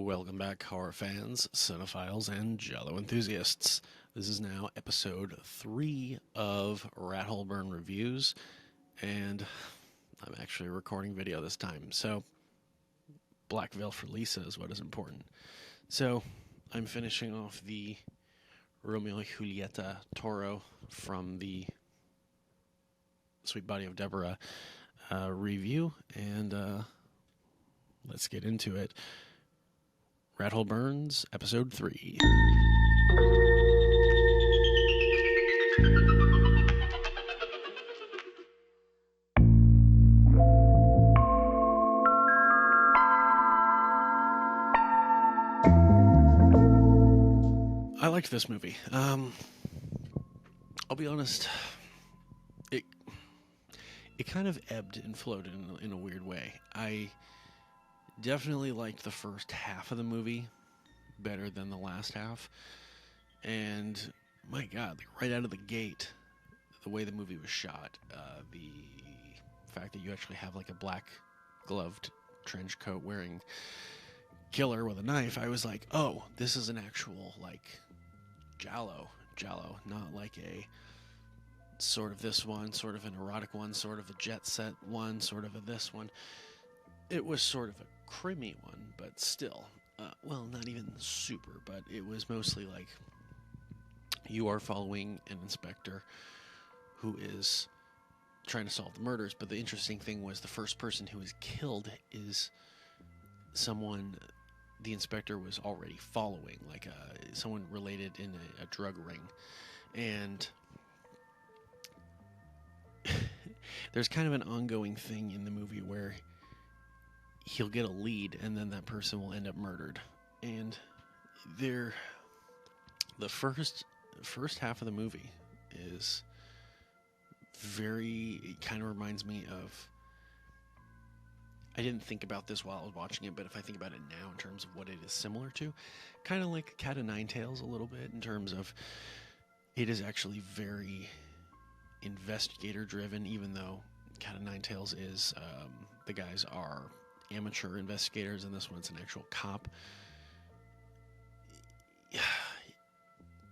Welcome back, horror fans, cinephiles, and Giallo enthusiasts. This is now episode 3 of Rat Hole Burn Reviews, and I'm actually recording video this time, so Black Veil for Lisa is what is important. So, I'm finishing off the Romeo and Julieta Toro from the Sweet Body of Deborah review, and let's get into it. Rat Hole Burns, Episode 3. I liked this movie. I'll be honest, it kind of ebbed and flowed in a weird way. I definitely liked the first half of the movie better than the last half. And my God, right out of the gate, the way the movie was shot, the fact that you actually have like a black gloved trench coat wearing killer with a knife, I was like, oh, this is an actual like Giallo, not like a sort of this one, sort of an erotic one, sort of a jet set one, sort of a this one. It was sort of a crimmy one, but still, well, not even super, but it was mostly like you are following an inspector who is trying to solve the murders, but the interesting thing was the first person who is killed is someone the inspector was already following, like someone related in a drug ring, and there's kind of an ongoing thing in the movie where he'll get a lead and then that person will end up murdered. And the first half of the movie is it kind of reminds me of, I didn't think about this while I was watching it, but if I think about it now in terms of what it is similar to, kind of like Cat o' Nine Tails a little bit, in terms of it is actually very investigator driven, even though Cat o' Nine Tails is the guys are amateur investigators, and this one's an actual cop.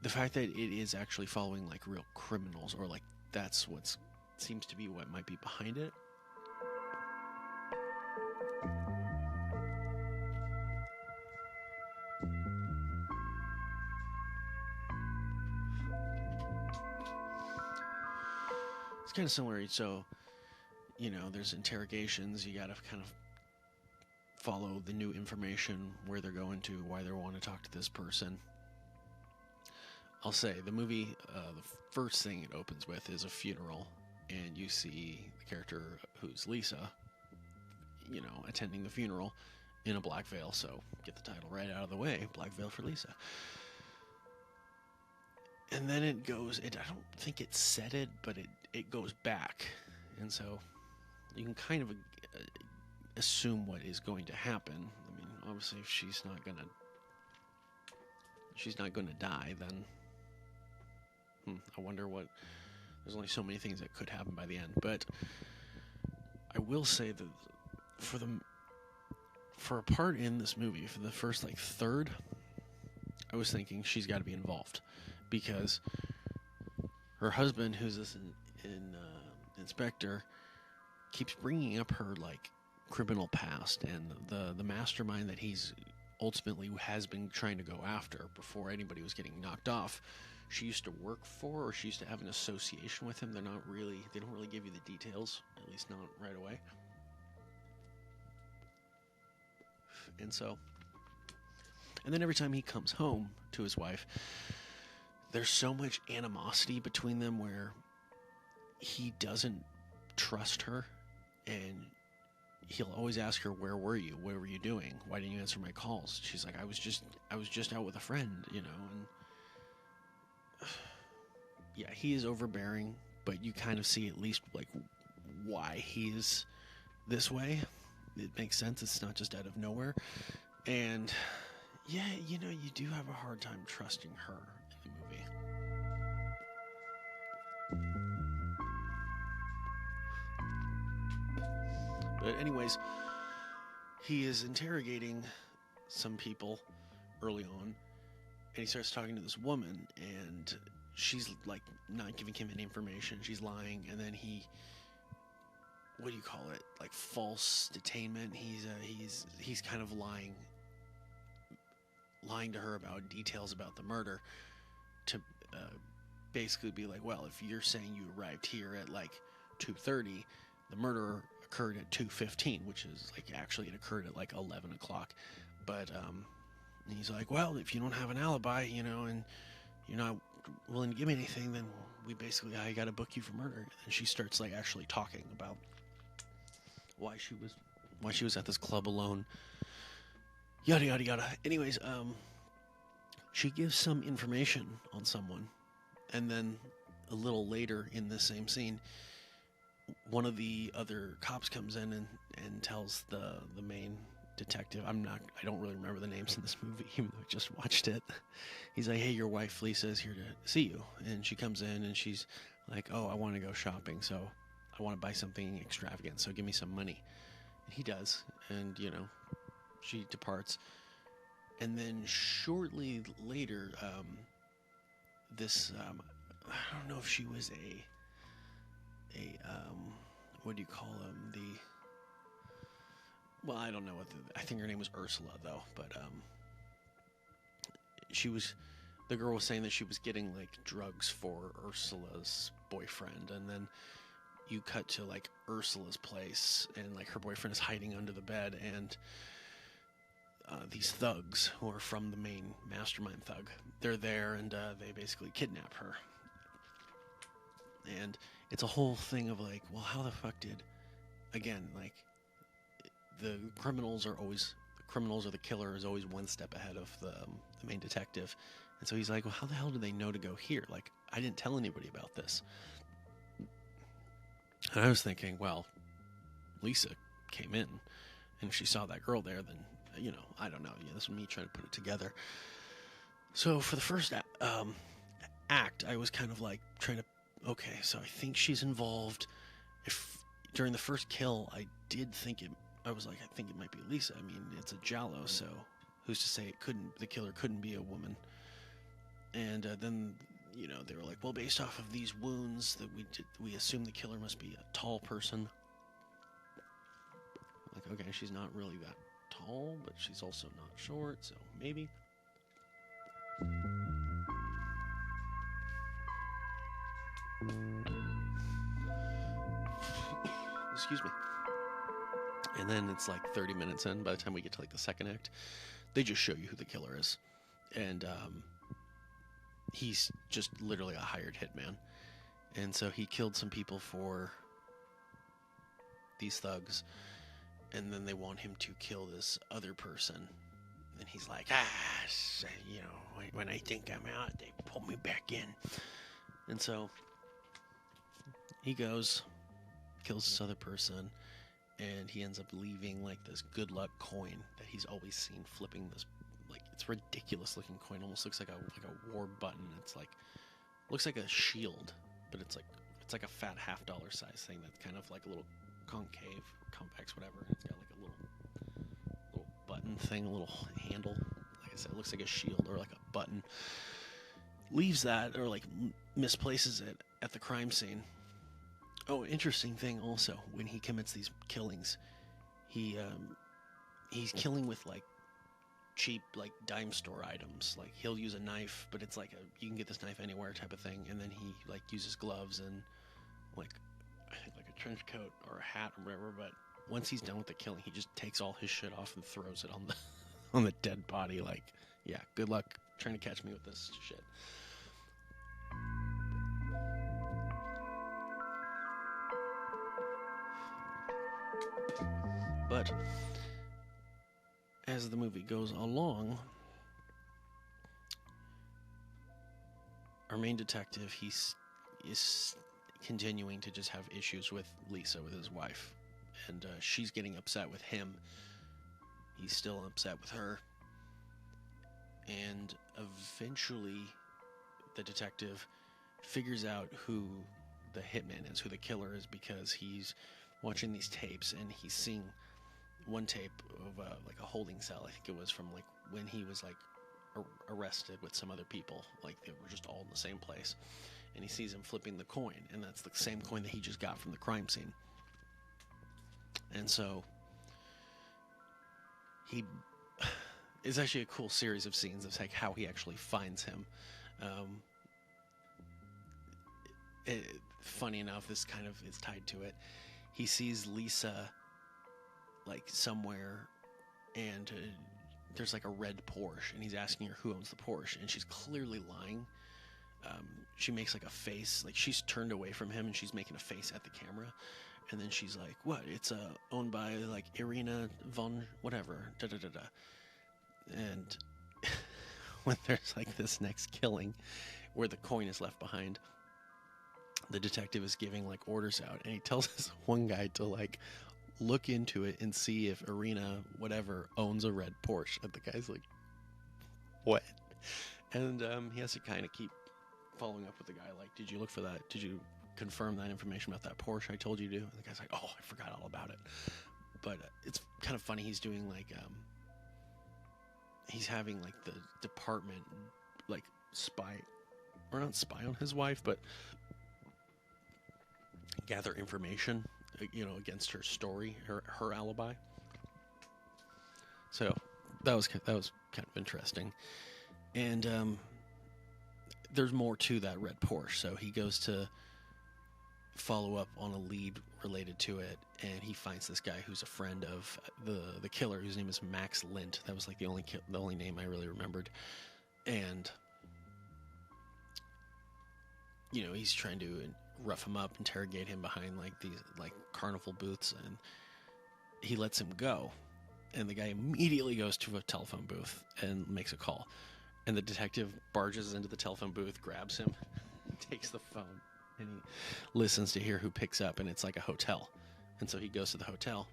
The fact that it is actually following like real criminals, or like that's what seems to be what might be behind it. It's kind of similar. So, there's interrogations. You got to kind of follow the new information, where they're going to, why they want to talk to this person. I'll say the movie, the first thing it opens with is a funeral, and you see the character who's Lisa, attending the funeral in a black veil. So get the title right out of the way, Black Veil for Lisa. And then it goes, I don't think it said it, but it goes back. And so you can kind of assume what is going to happen. I mean, obviously, if she's not going to die, then I wonder what. There's only so many things that could happen by the end. But I will say that for a part in this movie, for the first like third, I was thinking she's got to be involved, because her husband, who's this inspector, keeps bringing up her like criminal past and the mastermind that he's ultimately has been trying to go after before anybody was getting knocked off. She used to work for, or she used to have an association with him. They don't really give you the details, at least not right away. And then every time he comes home to his wife, there's so much animosity between them where he doesn't trust her, and he'll always ask her, where were you? What were you doing? Why didn't you answer my calls? She's like, I was just out with a friend, and yeah, he is overbearing, but you kind of see at least like why he is this way. It makes sense. It's not just out of nowhere. And yeah, you do have a hard time trusting her in the movie. But anyways, he is interrogating some people early on, and he starts talking to this woman, and she's like not giving him any information. She's lying, and then he, what do you call it? Like false detainment. He's kind of lying to her about details about the murder to basically be like, well, if you're saying you arrived here at like 2:30, the murder occurred at 2:15, which is like actually it occurred at like 11 o'clock. But he's like, well, if you don't have an alibi, and you're not willing to give me anything, then I got to book you for murder. And she starts like actually talking about why she was at this club alone. Yada yada yada. Anyways, she gives some information on someone, and then a little later in the same scene, one of the other cops comes in and tells the main detective, I don't really remember the names in this movie, even though I just watched it. He's like, hey, your wife Lisa is here to see you. And she comes in and she's like, oh, I want to go shopping, so I want to buy something extravagant, so give me some money. And he does, and she departs. And then shortly later, this I don't know if she was a what do you call them? Well, I don't know I think her name was Ursula though, but the girl was saying that she was getting like drugs for Ursula's boyfriend, and then you cut to like Ursula's place, and like her boyfriend is hiding under the bed, and these thugs who are from the main mastermind thug, they're there, and they basically kidnap her. And it's a whole thing of like, well, how the fuck did, again, like, the criminals or the killer is always one step ahead of the main detective. And so he's like, well, how the hell did they know to go here? Like, I didn't tell anybody about this. And I was thinking, well, Lisa came in, and if she saw that girl there, then, I don't know. Yeah, this is me trying to put it together. So for the first act, I was kind of like trying to, okay, so I think she's involved. If during the first kill, I did think I was like, I think it might be Lisa. I mean, it's a giallo, so who's to say the killer couldn't be a woman? And then, they were like, well, based off of these wounds that we assume the killer must be a tall person. Like, okay, she's not really that tall, but she's also not short, so maybe. Excuse me. And then it's like 30 minutes in, by the time we get to like the second act, they just show you who the killer is. And he's just literally a hired hitman. And so he killed some people for these thugs, and then they want him to kill this other person. And he's like, when I think I'm out, they pull me back in. And so he goes, kills this other person, and he ends up leaving like this good luck coin that he's always seen flipping this, like, it's ridiculous looking coin. Almost looks like a war button. It's like, looks like a shield, but it's like a fat $50 size thing that's kind of like a little concave, convex, whatever. And it's got like a little button thing, a little handle. Like I said, it looks like a shield or like a button. Leaves that, or like misplaces it at the crime scene. Oh, interesting thing also, when he commits these killings, he's killing with like cheap like dime store items. Like he'll use a knife, but it's like you can get this knife anywhere type of thing, and then he like uses gloves and like I think like a trench coat or a hat or whatever. But once he's done with the killing, he just takes all his shit off and throws it on the dead body. Like, yeah, good luck trying to catch me with this shit. But as the movie goes along, our main detective, is continuing to just have issues with Lisa, with his wife, and she's getting upset with him. He's still upset with her, and eventually the detective figures out who the hitman is, who the killer is, because he's watching these tapes and he's seeing one tape of like a holding cell. I think it was from like when he was like arrested with some other people. Like they were just all in the same place, and he sees him flipping the coin, and that's the same coin that he just got from the crime scene. And so he it's actually a cool series of scenes of like how he actually finds him. Um, Funny enough, this kind of is tied to it. He sees Lisa like somewhere, and there's like a red Porsche, and he's asking her who owns the Porsche, and she's clearly lying. She makes like a face, like she's turned away from him, and she's making a face at the camera, and then she's like, "What? It's owned by like Irina von whatever." Da da da da. And when there's like this next killing, where the coin is left behind, the detective is giving like orders out, and he tells this one guy to like look into it and see if Irina whatever owns a red Porsche. And the guy's like, what? And he has to kind of keep following up with the guy, like, did you look for that? Did you confirm that information about that Porsche I told you to? And the guy's like, oh, I forgot all about it. But it's kind of funny. He's doing like he's having like the department like spy, or not spy on his wife, but gather information, against her story, her alibi. So that was kind of interesting. And there's more to that red Porsche. So he goes to follow up on a lead related to it, and he finds this guy who's a friend of the killer, whose name is Max Lint. That was like the only name I really remembered. And he's trying to rough him up, interrogate him behind like these like carnival booths, and he lets him go. And the guy immediately goes to a telephone booth and makes a call. And the detective barges into the telephone booth, grabs him, takes the phone, and he listens to hear who picks up, and it's like a hotel. And so he goes to the hotel,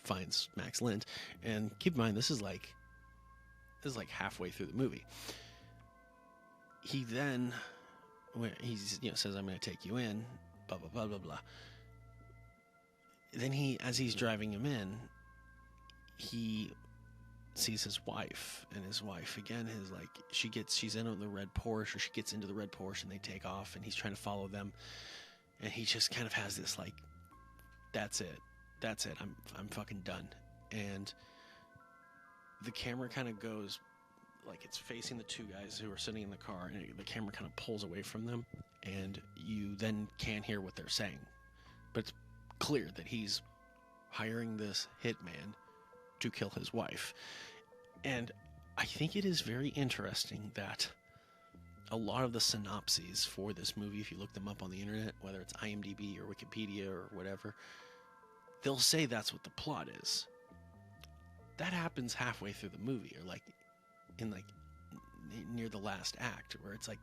finds Max Lind, and keep in mind this is like halfway through the movie. He then he's says, I'm going to take you in, blah blah blah blah blah. Then as he's driving him in, he sees his wife, and his wife again is like, she's in the red Porsche, or she gets into the red Porsche, and they take off, and he's trying to follow them, and he just kind of has this like, that's it, I'm fucking done. And the camera kind of goes like it's facing the two guys who are sitting in the car, and the camera kind of pulls away from them, and you then can't hear what they're saying, but it's clear that he's hiring this hitman to kill his wife. And I think it is very interesting that a lot of the synopses for this movie, if you look them up on the internet, whether it's IMDb or Wikipedia or whatever, they'll say that's what the plot is. That happens halfway through the movie, or like in like near the last act, where it's like,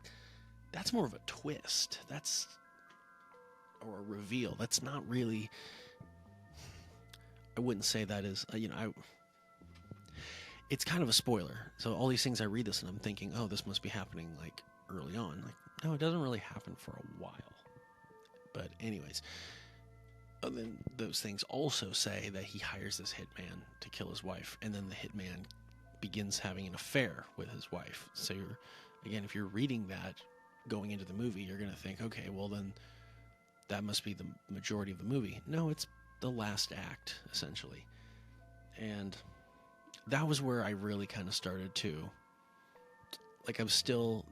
that's more of a twist, or a reveal. That's not really, I wouldn't say that is, it's kind of a spoiler. So all these things, I read this and I'm thinking, oh, this must be happening like early on. Like, no, it doesn't really happen for a while. But anyways, and then those things also say that he hires this hitman to kill his wife, and then the hitman begins having an affair with his wife. So if you're reading that going into the movie, you're going to think, okay, well then that must be the majority of the movie. No, it's the last act, essentially. And that was where I really kind of started to, like, there's still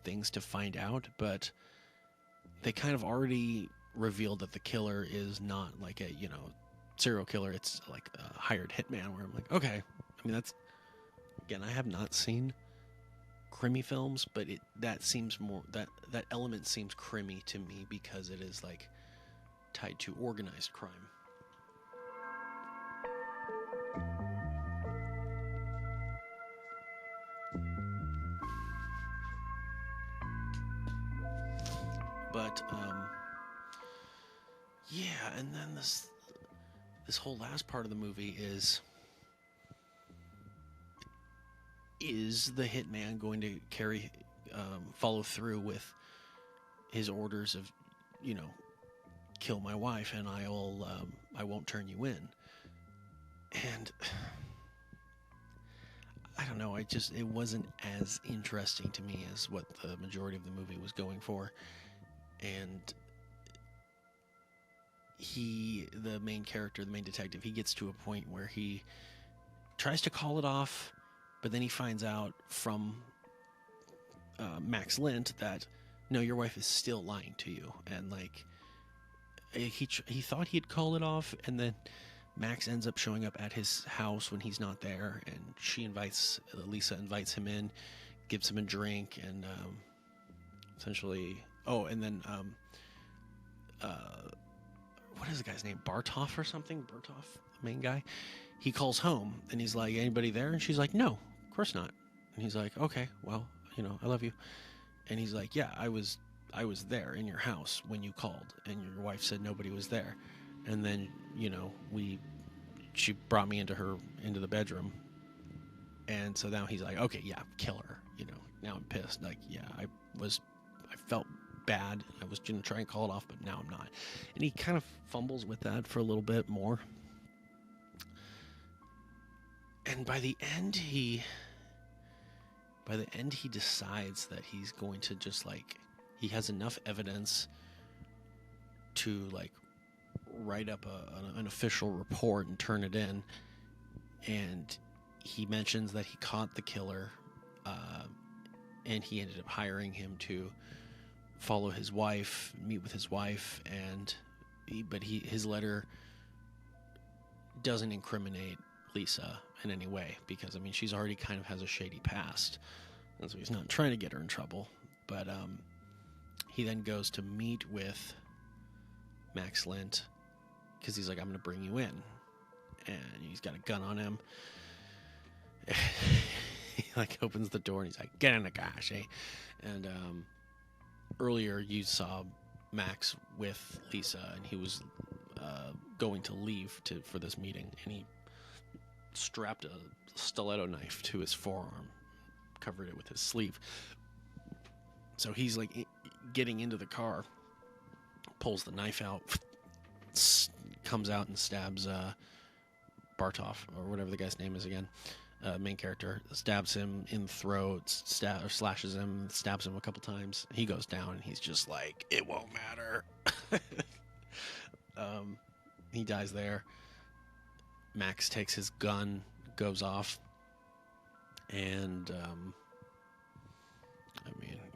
things to find out, but they kind of already revealed that the killer is not like a, serial killer. It's like a hired hitman, where I'm like, okay. I mean, again, I have not seen crimey films, but that seems more, that element seems crimey to me, because it is like tied to organized crime. But yeah, and then this whole last part of the movie is the hitman going to follow through with his orders of, kill my wife and I won't turn you in. And I don't know, it wasn't as interesting to me as what the majority of the movie was going for. And the main character, the main detective, he gets to a point where he tries to call it off, but then he finds out from Max Lint that no, your wife is still lying to you, and like he thought he'd call it off, and then Max ends up showing up at his house when he's not there, and Lisa invites him in, gives him a drink, and essentially, and then what is the guy's name? Bartov or something? Bartov, the main guy. He calls home and he's like, "Anybody there?" And she's like, "No, of course not." And he's like, "Okay, well, I love you." And he's like, "Yeah, I was there in your house when you called, and your wife said nobody was there." And then, she brought me into the bedroom. And so now he's like, "Okay, yeah, kill her." Now I'm pissed. Like, yeah, I felt bad. I was going to try and call it off, but now I'm not. And he kind of fumbles with that for a little bit more. And by the end he decides that he's going to just he has enough evidence to write up an official report and turn it in. And he mentions that he caught the killer, and he ended up hiring him to follow his wife, meet with his wife, but his letter doesn't incriminate Lisa in any way, because she's already kind of has a shady past, and so he's not trying to get her in trouble. But he then goes to meet with Max Lint because he's like, "I'm going to bring you in," and he's got a gun on him. He opens the door and he's like, "Get in the gosh, eh?" And earlier you saw Max with Lisa, and he was going to leave for this meeting, and he strapped a stiletto knife to his forearm, covered it with his sleeve. So he's getting into the car, pulls the knife out, comes out and stabs Bartov, or whatever the guy's name is again, main character, stabs him in the throat, slashes him, stabs him a couple times. He goes down, and he's just like, "It won't matter." He dies there. Max takes his gun, goes off, and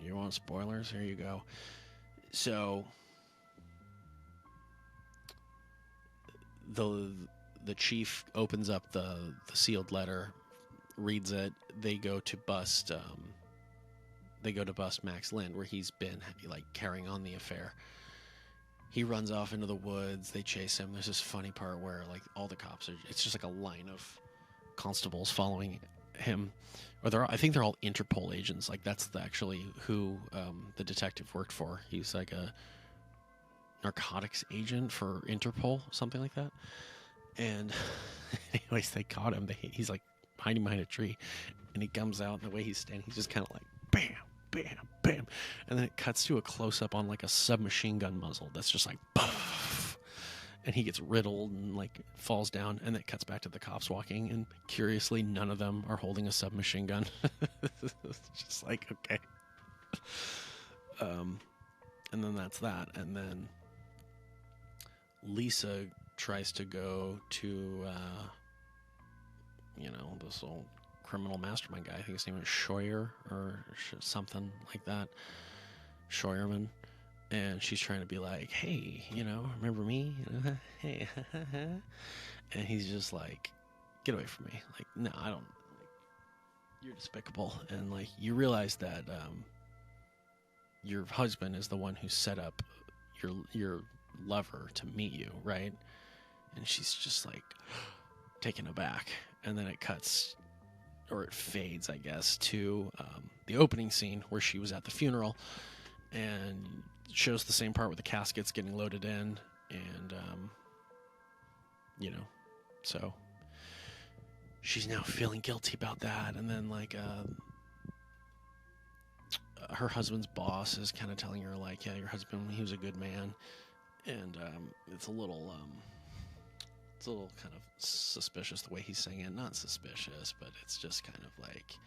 you want spoilers? Here you go. So the chief opens up the sealed letter, reads it. They go to bust Max Lint, where he's been carrying on the affair. He runs off into the woods. They chase him. There's this funny part where all the cops it's just a line of constables following him, or I think they're all Interpol agents. That's actually who the detective worked for. He's a narcotics agent for Interpol, something like that. And anyways, they caught him. He's hiding behind a tree, and he comes out, and the way he's standing, he's just kind of bam, bam, bam, and then it cuts to a close-up on a submachine gun muzzle that's just puff, and he gets riddled and falls down, and then it cuts back to the cops walking, and curiously none of them are holding a submachine gun. It's just okay. And then that's that, and then Lisa tries to go to this old criminal mastermind guy. I think his name is Scheuer or something like that. Scheuerman. And she's trying to be like, "Hey, remember me? Hey." And he's just like, "Get away from me." "No, I don't. You're despicable." And you realize that your husband is the one who set up your lover to meet you, right? And she's just taken aback. And then it cuts, or it fades, I guess, to the opening scene where she was at the funeral, and shows the same part with the caskets getting loaded in, and so she's now feeling guilty about that. And then her husband's boss is kind of telling her "Yeah, your husband, he was a good man," and it's a little It's a little kind of suspicious the way he's saying it. Not suspicious, but it's just kind of like,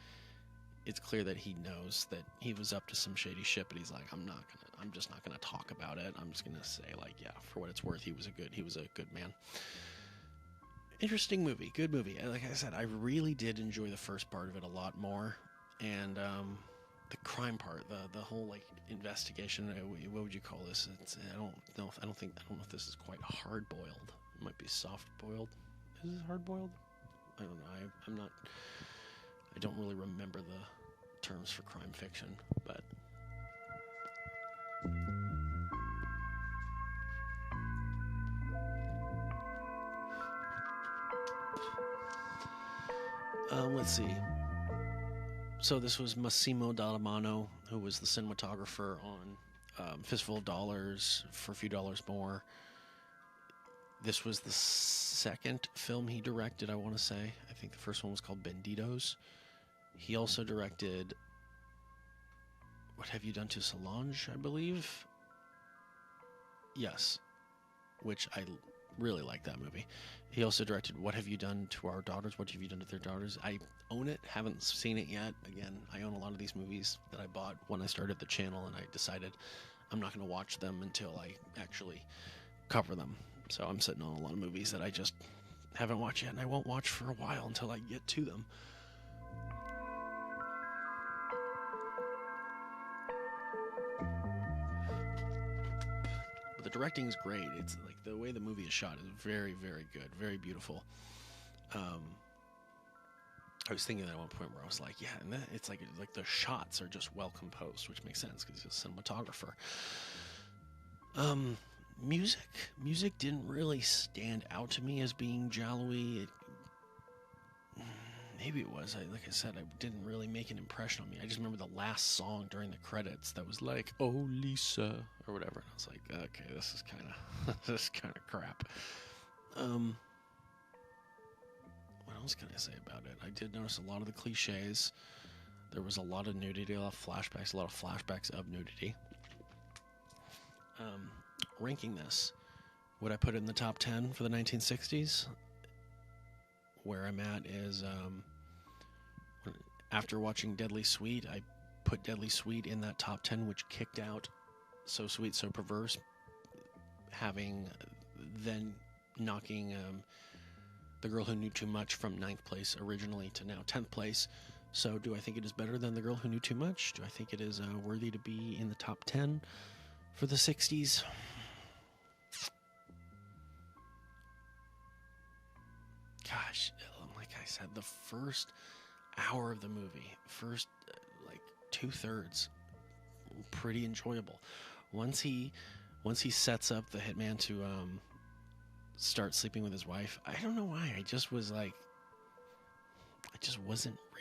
it's clear that he knows that he was up to some shady shit, but he's like, I'm just not gonna talk about it. I'm just gonna say, like, yeah, for what it's worth, he was a good man. Interesting movie, good movie. Like I said, I really did enjoy the first part of it a lot more, and the crime part, the whole like investigation. What would you call this? I don't know. I don't know if this is quite hard boiled. It might be soft boiled. Is this hard boiled? I don't know. I'm not. I don't really remember the terms for crime fiction, but. Let's see. So this was Massimo Dallamano, who was the cinematographer on Fistful of Dollars, For a Few Dollars More. This was the second film he directed, I want to say. I think the first one was called Bandidos. He also directed What Have You Done to Solange, I believe? Yes, which I really like that movie. He also directed What Have You Done to Our Daughters? What Have You Done to Their Daughters? I own it, haven't seen it yet. Again, I own a lot of these movies that I bought when I started the channel, and I decided I'm not going to watch them until I actually cover them. So I'm sitting on a lot of movies that I just haven't watched yet, and I won't watch for a while until I get to them. But the directing is great. It's like the way the movie is shot is very, very good, very beautiful. I was thinking that at one point where I was like, yeah, and it's like the shots are just well composed, which makes sense because he's a cinematographer. Music didn't really stand out to me as being Jallowy. Maybe it was. Like I said, I didn't really make an impression on me. I just remember the last song during the credits that was like, "Oh Lisa" or whatever. And I was like, okay, this is kind of crap. What else can I say about it? I did notice a lot of the cliches. There was a lot of nudity, a lot of flashbacks of nudity. Ranking this, would I put it in the top 10 for the 1960s? Where I'm at is, after watching Deadly Sweet, I put Deadly Sweet in that top 10, which kicked out So Sweet, So Perverse, having then knocking The Girl Who Knew Too Much from 9th place originally to now 10th place. So do I think it is better than The Girl Who Knew Too Much? Do I think it is worthy to be in the top 10 for the 60s? Gosh, like I said, the first hour of the movie, first like 2/3, pretty enjoyable. Once he sets up the hitman to start sleeping with his wife, I don't know why. I just wasn't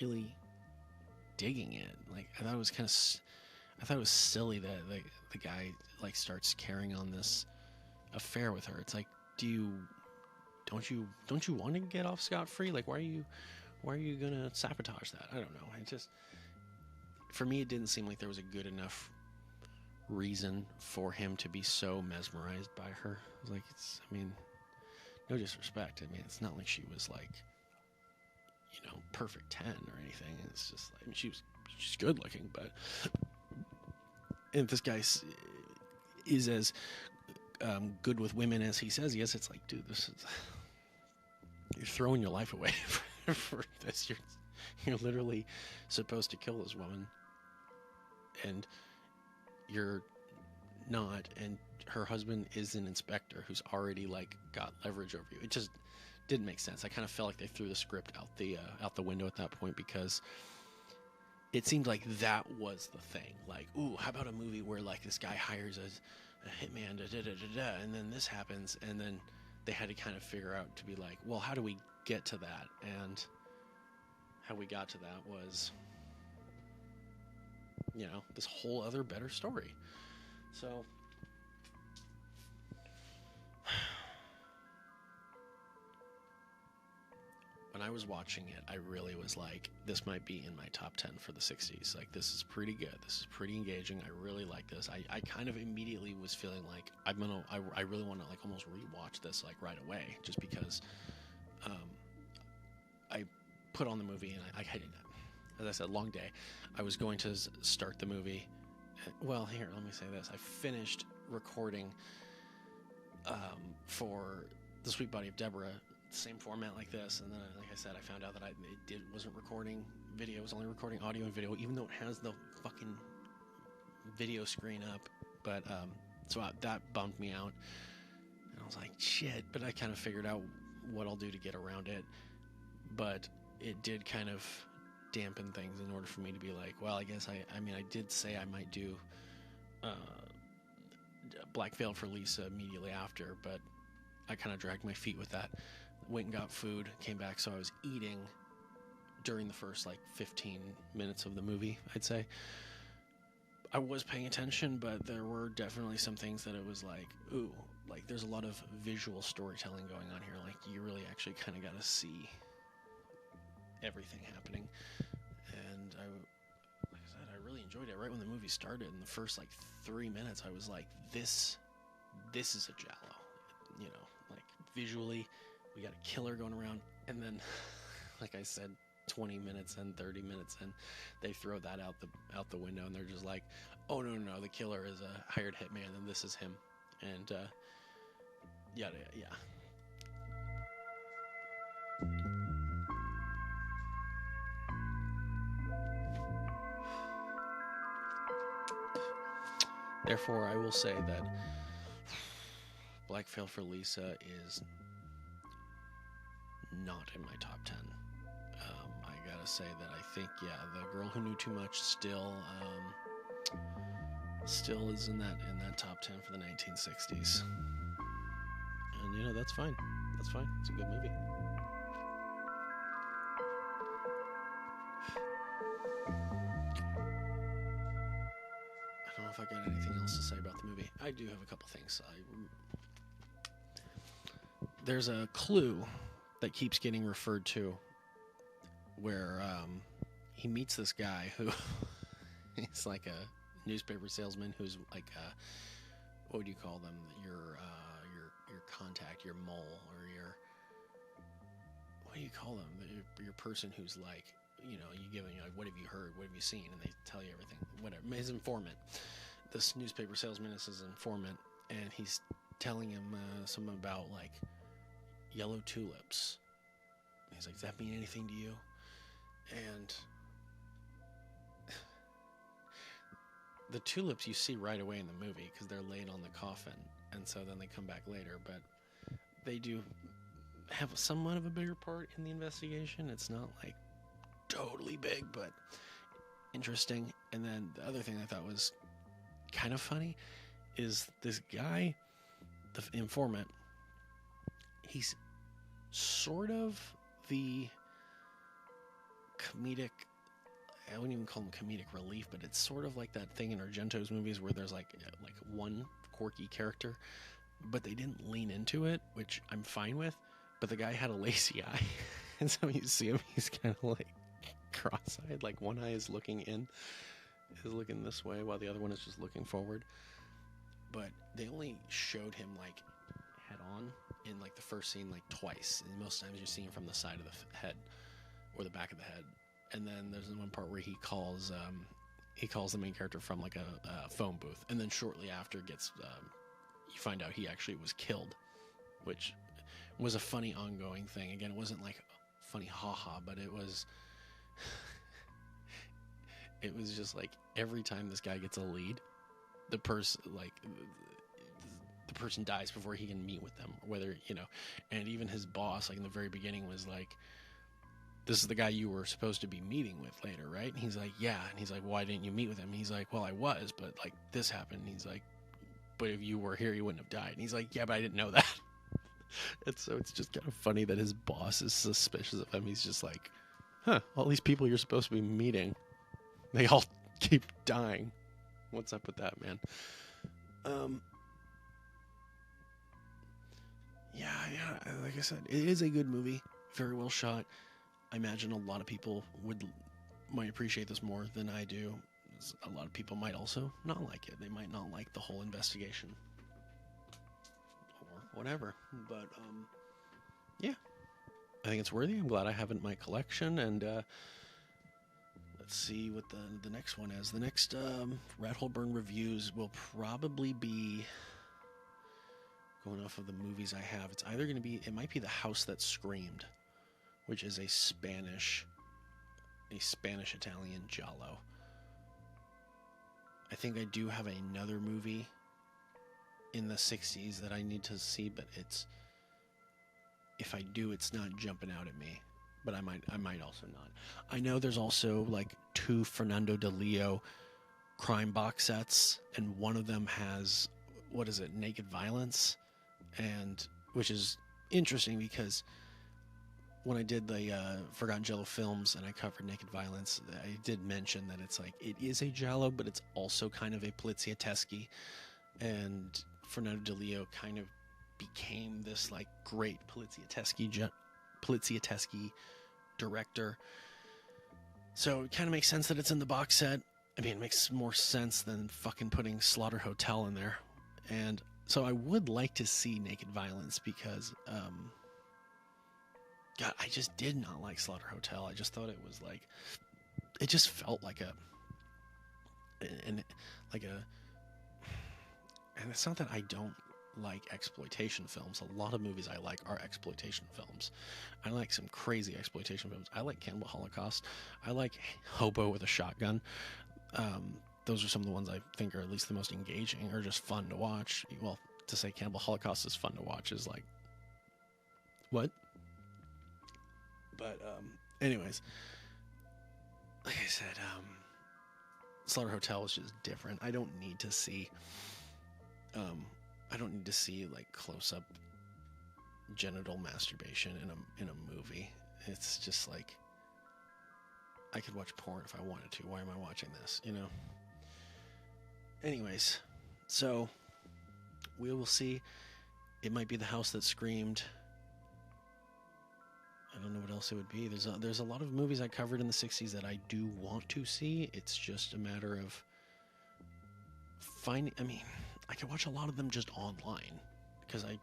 really digging it. Like I thought it was silly that the guy like starts carrying on this affair with her. It's like, don't you want to get off scot-free? Like why are you gonna sabotage that? I don't know. For me, it didn't seem like there was a good enough reason for him to be so mesmerized by her. Like no disrespect. I mean, it's not like she was like, perfect 10 or anything. It's just like, she's good looking, but if this guy is as good with women as he says he is, it's like, dude, you're throwing your life away for this. You're literally supposed to kill this woman, and you're not, and her husband is an inspector who's already like got leverage over you. It just didn't make sense. I kind of felt like they threw the script out the window at that point, because it seemed like that was the thing. Like, ooh, how about a movie where like this guy hires a hitman, and then this happens, and then they had to kind of figure out to be like, well, how do we get to that? And how we got to that was, this whole other better story. So when I was watching it, I really was like, this might be in my top 10 for the 60s. Like, this is pretty good. This is pretty engaging. I really like this. I kind of immediately was feeling like I really want to like almost rewatch this like right away, just because I put on the movie and I as I said, long day. I was going to start the movie. Well, here, let me say this. I finished recording for The Sweet Body of Deborah, same format like this, and then, like I said, I found out that wasn't recording video, it was only recording audio and video, even though it has the fucking video screen up. But so that bummed me out, and I was like, shit. But I kind of figured out what I'll do to get around it. But it did kind of dampen things in order for me to be like, well, I guess I mean, I did say I might do Black Veil for Lisa immediately after, but I kind of dragged my feet with that. Went and got food, came back, so I was eating during the first like 15 minutes of the movie, I'd say. I was paying attention, but there were definitely some things that it was like, ooh, like there's a lot of visual storytelling going on here. Like, you really actually kind of got to see everything happening. And like I said, I really enjoyed it. Right when the movie started, in the first like 3 minutes, I was like, this is a giallo. You know, like visually, we got a killer going around, and then, like I said, 20 minutes in, 30 minutes in, they throw that out the window, and they're just like, oh no, the killer is a hired hitman, and this is him, and yeah. Therefore, I will say that Black Veil for Lisa is not in my top 10. I gotta say that I think, yeah, The Girl Who Knew Too Much still is in that top 10 for the 1960s. And, you know, that's fine. That's fine. It's a good movie. I don't know if I got anything else to say about the movie. I do have a couple things. There's a clue that keeps getting referred to where he meets this guy who he's like a newspaper salesman who's like what would you call them? Your contact, your mole, or your, what do you call them? Your person who's like, you know, you give them, like, what have you heard? What have you seen? And they tell you everything. Whatever. His informant. This newspaper salesman is his informant, and he's telling him something about like yellow tulips. And he's like, does that mean anything to you? And the tulips you see right away in the movie because they're laid on the coffin, and so then they come back later, but they do have somewhat of a bigger part in the investigation. It's not like totally big, but interesting. And then the other thing I thought was kind of funny is this guy, the informant, he's sort of the comedic, I wouldn't even call him comedic relief, but it's sort of like that thing in Argento's movies where there's like one quirky character, but they didn't lean into it, which I'm fine with. But the guy had a lazy eye, and so you see him, he's kind of like cross-eyed, like one eye is looking this way while the other one is just looking forward. But they only showed him like head on in like the first scene like twice, and most times you're seeing him from the side of the head or the back of the head. And then there's one part where he calls the main character from like a phone booth, and then shortly after gets you find out he actually was killed, which was a funny ongoing thing. Again, it wasn't like funny haha, but it was just like every time this guy gets a lead, the person dies before he can meet with them, or whether, you know. And even his boss, like in the very beginning, was like, this is the guy you were supposed to be meeting with later, right? And he's like, yeah. And he's like, why didn't you meet with him? And he's like, well, I was, but like this happened. And he's like, but if you were here, you wouldn't have died. And he's like, yeah, but I didn't know that. And so it's just kind of funny that his boss is suspicious of him. He's just like, all these people you're supposed to be meeting, they all keep dying. What's up with that, man? Yeah, like I said, it is a good movie. Very well shot. I imagine a lot of people might appreciate this more than I do. A lot of people might also not like it. They might not like the whole investigation or whatever. But yeah, I think it's worthy. I'm glad I have it in my collection. And let's see what the next one is. The next Rat Hole Burn reviews will probably be, going off of the movies I have, it's either going to be, it might be The House That Screamed, which is a Spanish Italian giallo. I think I do have another movie in the 60s that I need to see, but if I do, it's not jumping out at me. But I might also not. I know there's also like 2 Fernando de Leo crime box sets, and one of them has, what is it, Naked Violence, and which is interesting because when I did the Forgotten Jello films and I covered Naked Violence, I did mention that it's like, it is a giallo, but it's also kind of a poliziesque, and Fernando de Leo kind of became this like great poliziesque director. So it kind of makes sense that it's in the box set. I mean, it makes more sense than fucking putting Slaughter Hotel in there. And so I would like to see Naked Violence because God, I just did not like Slaughter Hotel. I just thought it was like, it just felt like and it's not that I don't like exploitation films. A lot of movies I like are exploitation films. I like some crazy exploitation films. I like Cannibal Holocaust. I like Hobo with a Shotgun. Those are some of the ones I think are at least the most engaging or just fun to watch. Well, to say Cannibal Holocaust is fun to watch is like, what? But anyways, like I said, Slaughter Hotel is just different. I don't need to see like close-up genital masturbation in a movie. It's just like, I could watch porn if I wanted to. Why am I watching this? You know. Anyways, so we will see. It might be The House That Screamed. I don't know what else it would be. There's a lot of movies I covered in the 60s that I do want to see. It's just a matter of finding. I mean, I can watch a lot of them just online because I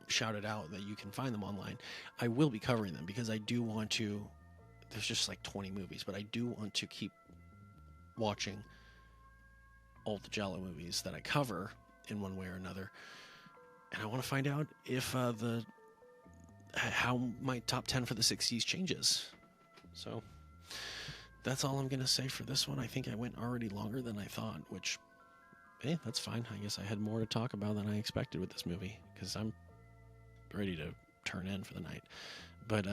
shouted out that you can find them online. I will be covering them because I do want to. There's just like 20 movies, but I do want to keep watching all the giallo movies that I cover in one way or another, and I want to find out if how my top 10 for the 60s changes. So that's all I'm going to say for this one. I think I went already longer than I thought, which, hey, that's fine. I guess I had more to talk about than I expected with this movie because I'm ready to turn in for the night. But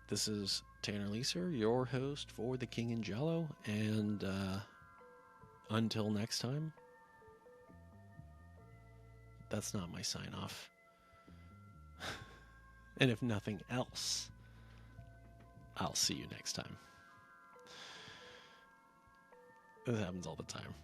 this is Tanner Leeser, your host for The King in Giallo, and until next time, that's not my sign off. And if nothing else, I'll see you next time. This happens all the time.